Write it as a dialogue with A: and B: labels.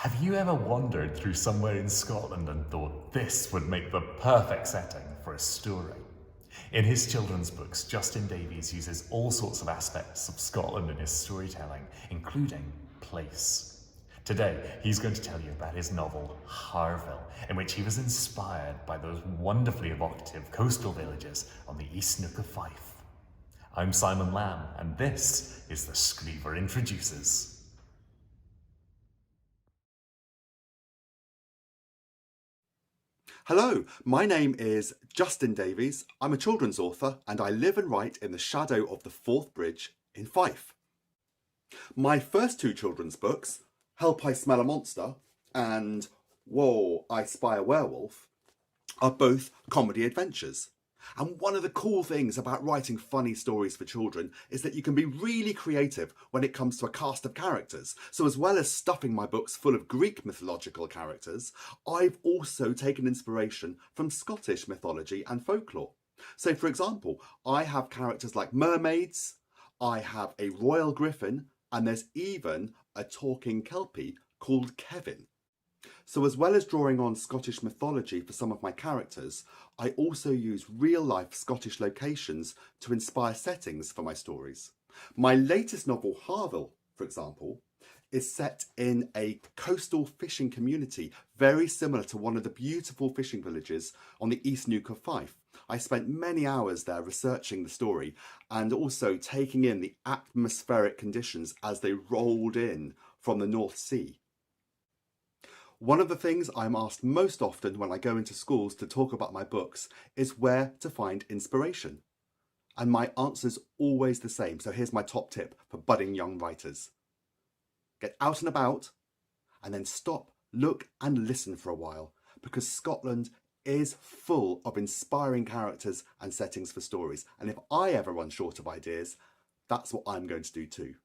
A: Have you ever wandered through somewhere in Scotland and thought this would make the perfect setting for a story? In his children's books, Justin Davies uses all sorts of aspects of Scotland in his storytelling, including place. Today, he's going to tell you about his novel, Harville, in which he was inspired by those wonderfully evocative coastal villages on the East Nook of Fife. I'm Simon Lamb, and this is the Scriever Introduces.
B: Hello, my name is Justin Davies. I'm a children's author and I live and write in the shadow of the Forth Bridge in Fife. My first two children's books, Help I Smell a Monster and Whoa, I Spy a Werewolf, are both comedy adventures. And one of the cool things about writing funny stories for children is that you can be really creative when it comes to a cast of characters. So as well as stuffing my books full of Greek mythological characters, I've also taken inspiration from Scottish mythology and folklore. So for example, I have characters like mermaids, I have a royal griffin, and there's even a talking kelpie called Kevin. So as well as drawing on Scottish mythology for some of my characters, I also use real-life Scottish locations to inspire settings for my stories. My latest novel, Harville, for example, is set in a coastal fishing community very similar to one of the beautiful fishing villages on the East Nook of Fife. I spent many hours there researching the story and also taking in the atmospheric conditions as they rolled in from the North Sea. One of the things I'm asked most often when I go into schools to talk about my books is where to find inspiration. And my answer's always the same, so here's my top tip for budding young writers. Get out and about, and then stop, look and listen for a while, because Scotland is full of inspiring characters and settings for stories. And if I ever run short of ideas, that's what I'm going to do too.